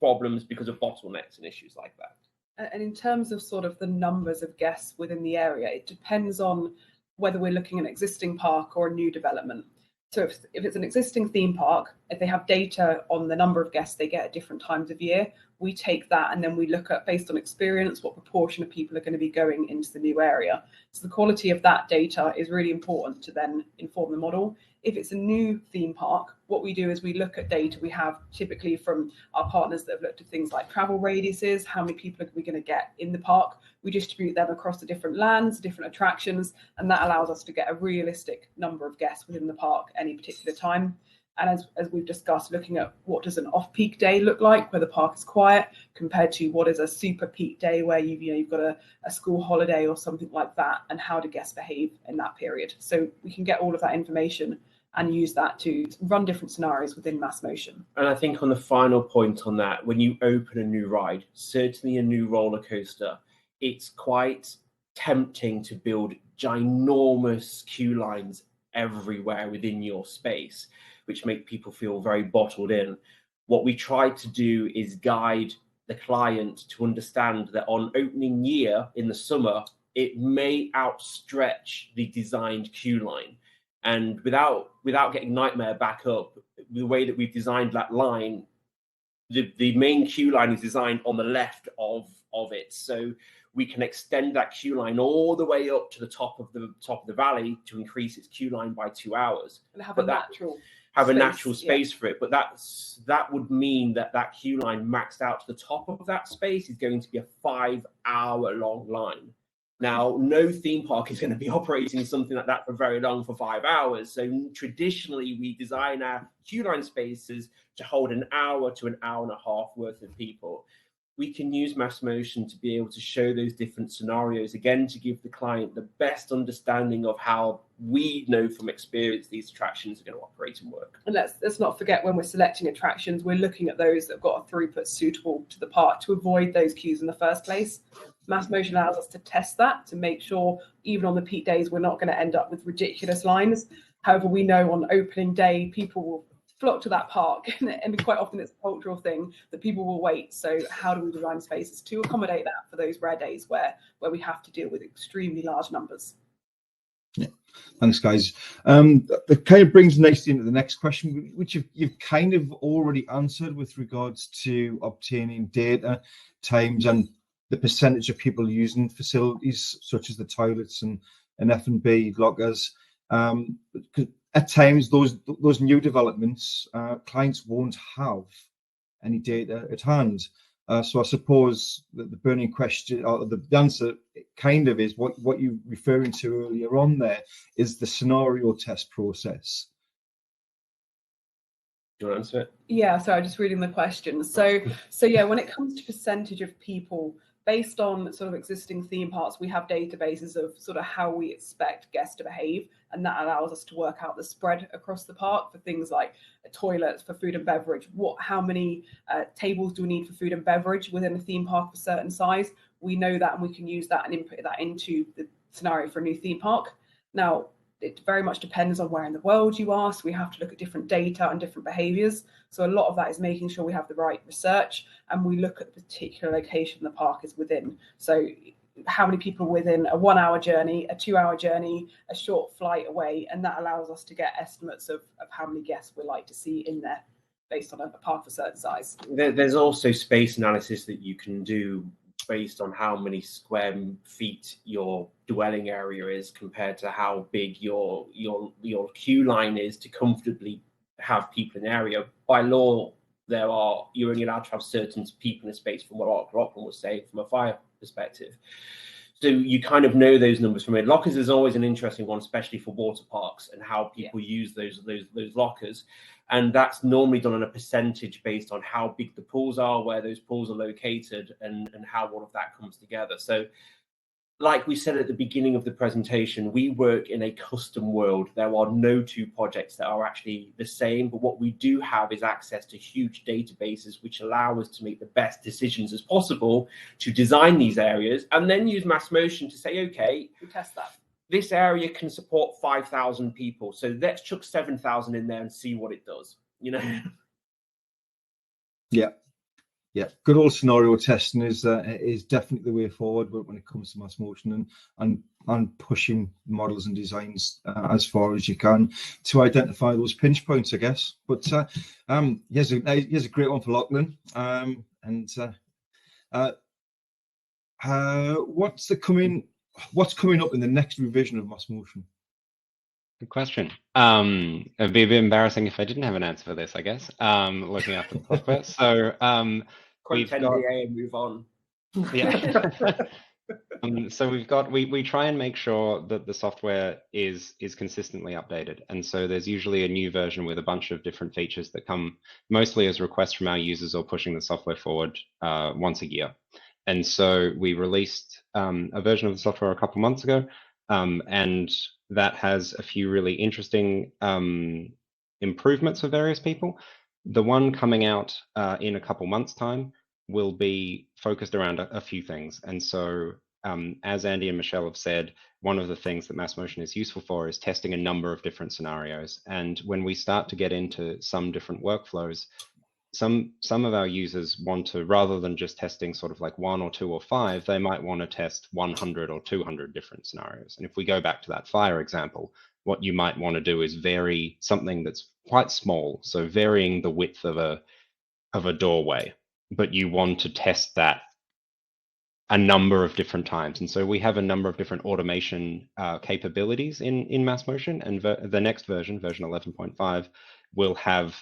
problems because of bottlenecks and issues like that. And in terms of sort of the numbers of guests within the area, it depends on whether we're looking at an existing park or a new development. So if it's an existing theme park, if they have data on the number of guests they get at different times of year, we take that and then we look at, based on experience, what proportion of people are going to be going into the new area. So the quality of that data is really important to then inform the model. If it's a new theme park, what we do is we look at data we have typically from our partners that have looked at things like travel radiuses, how many people are we going to get in the park. We distribute them across the different lands, different attractions, and that allows us to get a realistic number of guests within the park at any particular time. And as we've discussed, looking at what does an off-peak day look like, where the park is quiet, compared to what is a super peak day where you've got a school holiday or something like that, and how do guests behave in that period. So we can get all of that information and use that to run different scenarios within MassMotion. And I think on the final point on that, when you open a new ride, certainly a new roller coaster, it's quite tempting to build ginormous queue lines everywhere within your space, which make people feel very bottled in. What we try to do is guide the client to understand that on opening year in the summer, it may outstretch the designed queue line. And without getting Nightmare back up, the way that we've designed that line, the main queue line is designed on the left of it. So we can extend that queue line all the way up to the top of the valley to increase its queue line by 2 hours. And have a natural space for it. But that would mean that queue line maxed out to the top of that space is going to be a 5-hour long line. Now, no theme park is going to be operating something like that for very long, for 5 hours. So traditionally, we design our queue line spaces to hold an hour to an hour and a half worth of people. We can use MassMotion to be able to show those different scenarios, again, to give the client the best understanding of how we know from experience these attractions are going to operate and work. And let's not forget, when we're selecting attractions, we're looking at those that have got a throughput suitable to the park to avoid those queues in the first place. MassMotion allows us to test that, to make sure even on the peak days we're not going to end up with ridiculous lines. However, we know on opening day people will flock to that park, and quite often it's a cultural thing that people will wait. So how do we design spaces to accommodate that for those rare days where we have to deal with extremely large numbers? Yeah, thanks, guys. That kind of brings nicely into the next question, which you've kind of already answered with regards to obtaining data, times, and the percentage of people using facilities such as the toilets and F&B lockers. At times, those new developments, clients won't have any data at hand. So I suppose that the burning question, or the answer kind of is what you're referring to earlier on there, is the scenario test process. Do you want to answer it? Yeah, so I'm just reading the question. So yeah, when it comes to percentage of people, based on sort of existing theme parks, we have databases of sort of how we expect guests to behave, and that allows us to work out the spread across the park for things like toilets, for food and beverage. How many tables do we need for food and beverage within a theme park of a certain size? We know that, and we can use that and input that into the scenario for a new theme park. Now, it very much depends on where in the world you are, so we have to look at different data and different behaviours. So a lot of that is making sure we have the right research, and we look at the particular location the park is within. So how many people within a 1 hour journey, a 2 hour journey, a short flight away, and that allows us to get estimates of how many guests we're like to see in there based on a park of a certain size. There's also space analysis that you can do based on how many square feet your dwelling area is compared to how big your queue line is to comfortably have people in the area. By law, you're only allowed to have certain people in a space, from what Lachlan was saying, from a fire perspective. So you kind of know those numbers from it. Lockers is always an interesting one, especially for water parks and how people use those lockers. And that's normally done on a percentage based on how big the pools are, where those pools are located, and how all of that comes together. So like we said at the beginning of the presentation, we work in a custom world. There are no two projects that are actually the same, but what we do have is access to huge databases which allow us to make the best decisions as possible to design these areas, and then use MassMotion to say, okay, we test that. This area can support 5,000 people, so let's chuck 7,000 in there and see what it does, you know? Yeah, good old scenario testing is definitely the way forward when it comes to MassMotion, and pushing models and designs as far as you can to identify those pinch points, I guess. But here's a great one for Lachlan. And what's coming up in the next revision of MassMotion? Good question. It'd be a bit embarrassing if I didn't have an answer for this, I guess. Looking after the software. So we've got NDA and move on. Yeah. So we try and make sure that the software is consistently updated, and so there's usually a new version with a bunch of different features that come mostly as requests from our users or pushing the software forward once a year. And so we released a version of the software a couple months ago, and that has a few really interesting improvements for various people. The one coming out in a couple months' time will be focused around a few things. And so as Andy and Michelle have said, one of the things that MassMotion is useful for is testing a number of different scenarios. And when we start to get into some different workflows, some of our users want to, rather than just testing sort of like 1 or 2 or 5, they might want to test 100 or 200 different scenarios. And if we go back to that fire example, what you might want to do is vary something that's quite small. So varying the width of a doorway, but you want to test that a number of different times. And so we have a number of different automation capabilities in MassMotion, and the next version 11.5, will have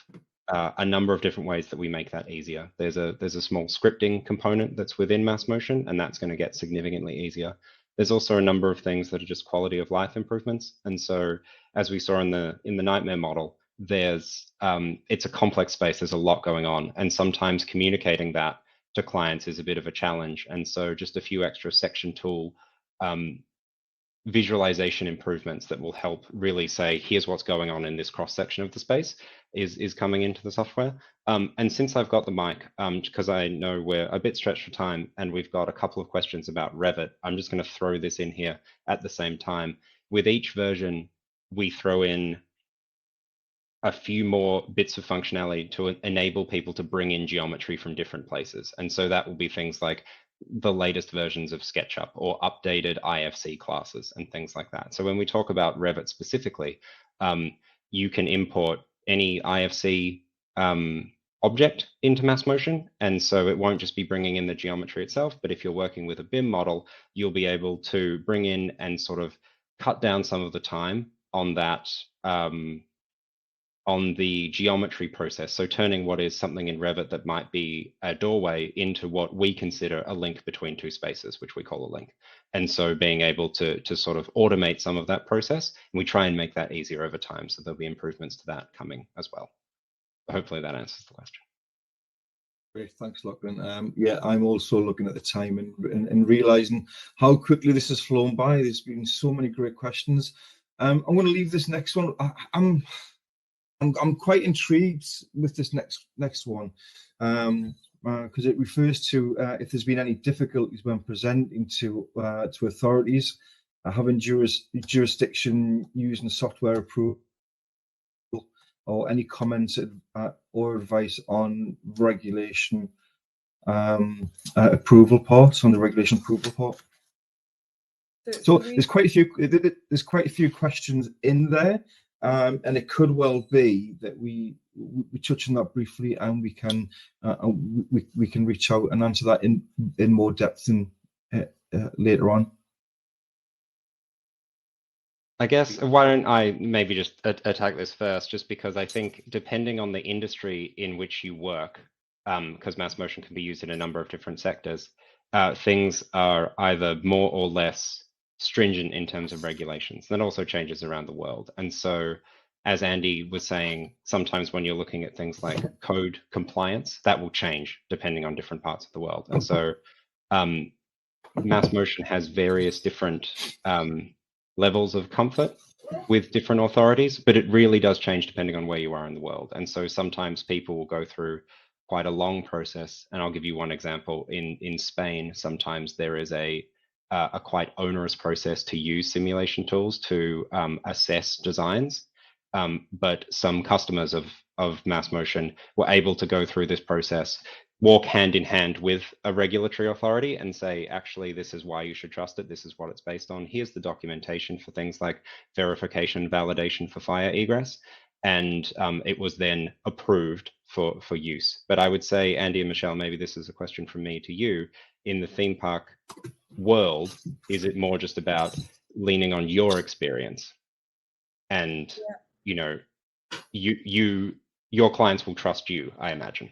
a number of different ways that we make that easier. There's a small scripting component that's within MassMotion, and that's going to get significantly easier. There's also a number of things that are just quality of life improvements. And so as we saw in the nightmare model, there's it's a complex space, there's a lot going on, and sometimes communicating that to clients is a bit of a challenge. And so just a few extra section tool visualization improvements that will help really say, here's what's going on in this cross section of the space is coming into the software. And since I've got the mic, because I know we're a bit stretched for time and we've got a couple of questions about Revit, I'm just going to throw this in here at the same time. With each version, we throw in a few more bits of functionality to enable people to bring in geometry from different places. And so that will be things like the latest versions of SketchUp or updated IFC classes and things like that. So when we talk about Revit specifically, you can import any IFC object into MassMotion. And so it won't just be bringing in the geometry itself, but if you're working with a BIM model, you'll be able to bring in and sort of cut down some of the time on that on the geometry process. So turning what is something in Revit that might be a doorway into what we consider a link between two spaces, which we call a link. And so being able to sort of automate some of that process, and we try and make that easier over time. So there'll be improvements to that coming as well. Hopefully that answers the question. Great, thanks, Lachlan. Yeah, I'm also looking at the time and realizing how quickly this has flown by. There's been so many great questions. I'm going to leave this next one. I'm quite intrigued with this next one because it refers to if there's been any difficulties when presenting to authorities having jurisdiction using software approval, or any comments or advice on regulation approval part, on the regulation approval part. So there's quite a few questions in there. And it could well be that we touch on that briefly, and we can reach out and answer that in more depth later on. I guess why don't I maybe just attack this first, just because I think depending on the industry in which you work, because MassMotion can be used in a number of different sectors, things are either more or less stringent in terms of regulations. That also changes around the world. And so, as Andy was saying, sometimes when you're looking at things like code compliance, that will change depending on different parts of the world. And so MassMotion has various different levels of comfort with different authorities, but it really does change depending on where you are in the world. And so sometimes people will go through quite a long process. And I'll give you one example. In Spain, sometimes there is a quite onerous process to use simulation tools to assess designs. But some customers of MassMotion were able to go through this process, walk hand in hand with a regulatory authority and say, actually, this is why you should trust it. This is what it's based on. Here's the documentation for things like verification, validation for fire egress. and it was then approved for use. But I would say, Andy and Michelle, maybe this is a question from me to you. In the theme park world, is it more just about leaning on your experience, and you know, your clients will trust you, I imagine?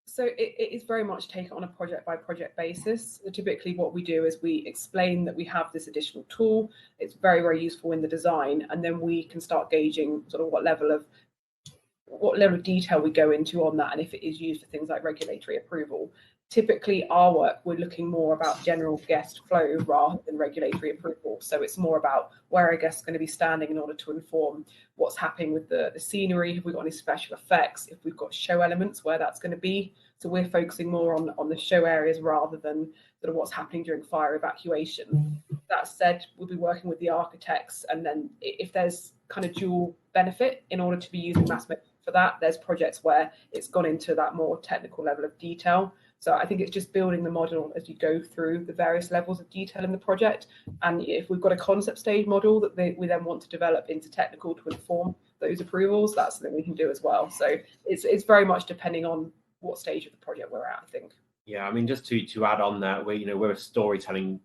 So it is very much taken on a project by project basis. So typically what we do is we explain that we have this additional tool. It's very, very useful in the design, and then we can start gauging sort of what level of detail we go into on that, and if it is used for things like regulatory approval. Typically our work, we're looking more about general guest flow rather than regulatory approval. So it's more about where a guest is going to be standing in order to inform what's happening with the scenery. Have we got any special effects? If we've got show elements, where that's going to be. So we're focusing more on the show areas rather than sort of what's happening during fire evacuation. That said, we'll be working with the architects, and then if there's kind of dual benefit in order to be using MassMotion for that, there's projects where it's gone into that more technical level of detail. So I think it's just building the model as you go through the various levels of detail in the project. And if we've got a concept stage model that we then want to develop into technical to inform those approvals, that's something we can do as well. So it's very much depending on what stage of the project we're at, I think. Yeah, I mean, just to add on that, we're a storytelling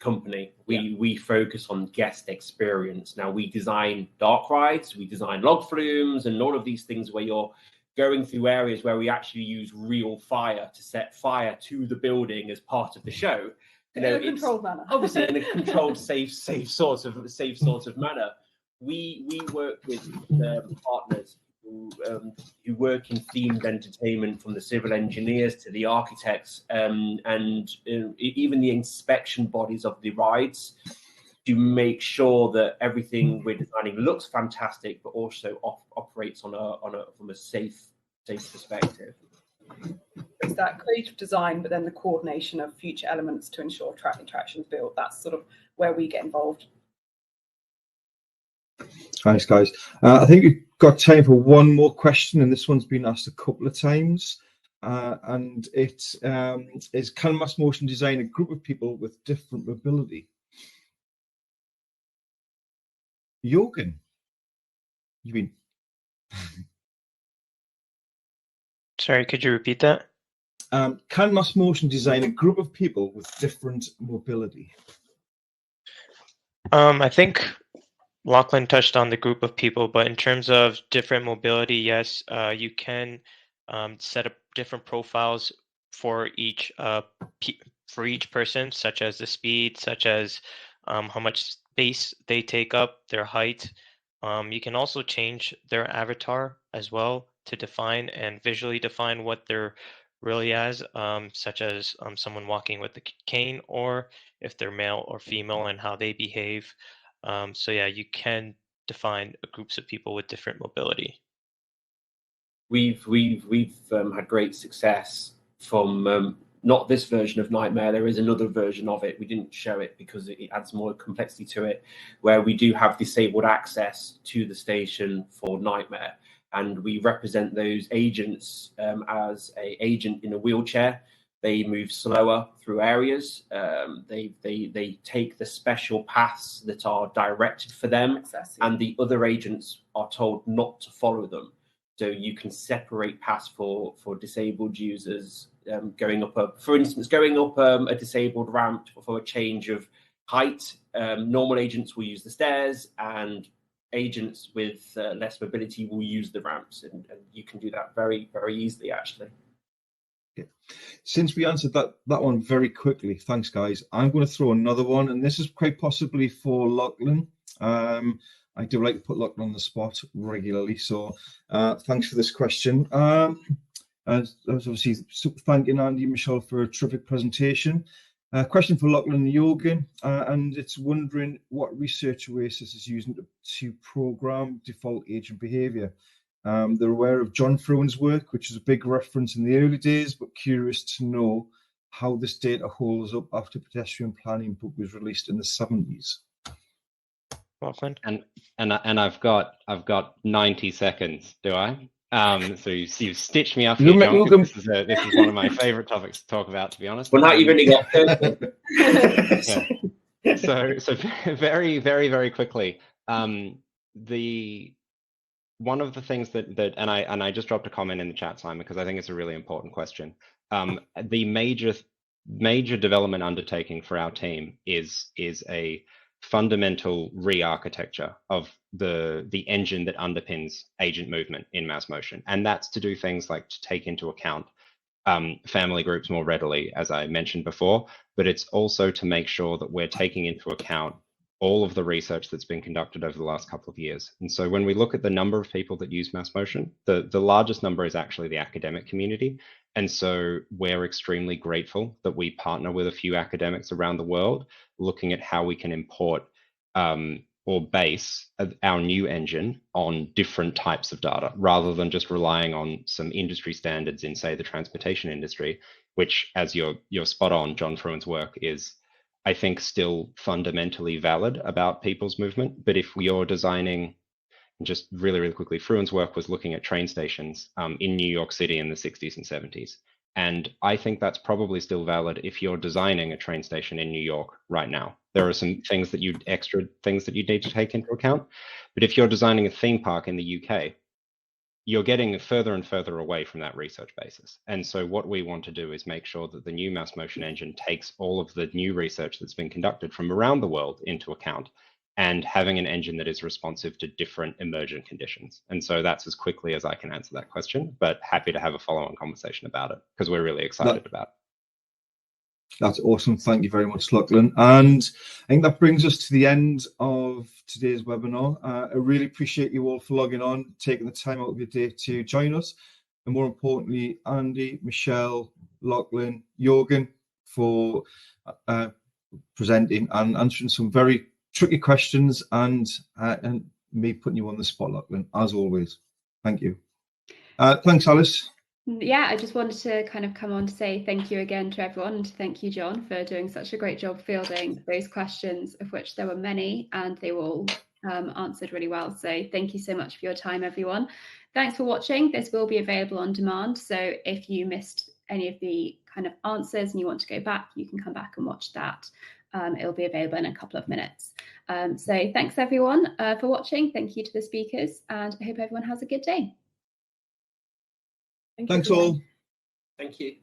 company. We focus on guest experience. Now, we design dark rides, we design log flumes, and all of these things where you're going through areas where we actually use real fire to set fire to the building as part of the show. In a controlled manner. Obviously, in a controlled, safe sort of manner. We work with partners who work in themed entertainment, from the civil engineers to the architects, and even the inspection bodies of the rides, to make sure that everything we're designing looks fantastic, but also operates from a safe perspective. It's that creative design, but then the coordination of future elements to ensure attractions built. That's sort of where we get involved. Thanks, guys. I think we've got time for one more question, and this one's been asked a couple of times. And it's can MassMotion design a group of people with different mobility? Jorgen, you mean? Sorry, could you repeat that? Can MassMotion design a group of people with different mobility? I think Lachlan touched on the group of people, but in terms of different mobility, yes, you can set up different profiles for each person, such as the speed, such as how much space they take up, their height. You can also change their avatar as well to define and visually define what they're really as, such as someone walking with a cane, or if they're male or female and how they behave. So yeah, you can define groups of people with different mobility. We've had great success from not this version of Nightmare. There is another version of it. We didn't show it because it adds more complexity to it, where we do have disabled access to the station for Nightmare, and we represent those agents as an agent in a wheelchair. They move slower through areas. They take the special paths that are directed for them, and the other agents are told not to follow them. So you can separate paths for disabled users going up a disabled ramp for a change of height. Normal agents will use the stairs, and agents with less mobility will use the ramps, and you can do that very, very easily, actually. Yeah. Since we answered that one very quickly, thanks, guys. I'm going to throw another one, and this is quite possibly for Lachlan. I do like to put Lachlan on the spot regularly, so thanks for this question. I was obviously thanking Andy and Michelle for a terrific presentation. Question for Lachlan and Jorgen, and it's wondering what research Oasys is using to program default agent behavior. They're aware of John Fruin's work, which is a big reference in the early days, but curious to know how this data holds up after Pedestrian Planning Book was released in the 70s. Lachlan? And I've got 90 seconds, do I? So you've stitched me up here, John. This is one of my favorite topics to talk about, to be honest. Well, not even got 30. Yeah. So very, very, very quickly, one of the things that and I just dropped a comment in the chat, Simon, because I think it's a really important question. The major development undertaking for our team is a fundamental re-architecture of the engine that underpins agent movement in MassMotion, and that's to do things like to take into account family groups more readily, as I mentioned before, but it's also to make sure that we're taking into account all of the research that's been conducted over the last couple of years. And so when we look at the number of people that use MassMotion, the largest number is actually the academic community. And so we're extremely grateful that we partner with a few academics around the world, looking at how we can import or base our new engine on different types of data, rather than just relying on some industry standards in, say, the transportation industry, which, as you're spot on, John Fruin's work is, I think, still fundamentally valid about people's movement. But if you're designing, just really quickly, Fruin's work was looking at train stations in New York City in the 60s and 70s. And I think that's probably still valid if you're designing a train station in New York right now. There are some things that extra things that you need to take into account. But if you're designing a theme park in the UK, you're getting further and further away from that research basis. And so what we want to do is make sure that the new MassMotion engine takes all of the new research that's been conducted from around the world into account, and having an engine that is responsive to different emergent conditions. And so that's as quickly as I can answer that question, but happy to have a follow-on conversation about it, because we're really excited about it. That's awesome. Thank you very much, Lachlan. And I think that brings us to the end of today's webinar. I really appreciate you all for logging on, taking the time out of your day to join us. And more importantly, Andy, Michelle, Lachlan, Jorgen, for presenting and answering some very tricky questions, and me putting you on the spot, Lachlan, as always. Thank you. Thanks, Alice. Yeah, I just wanted to kind of come on to say thank you again to everyone, and to thank you, John, for doing such a great job fielding those questions, of which there were many, and they were all answered really well. So thank you so much for your time, everyone. Thanks for watching. This will be available on demand. So if you missed any of the kind of answers and you want to go back, you can come back and watch that. It'll be available in a couple of minutes. So thanks, everyone, for watching. Thank you to the speakers, and I hope everyone has a good day. Thanks all. Thank you.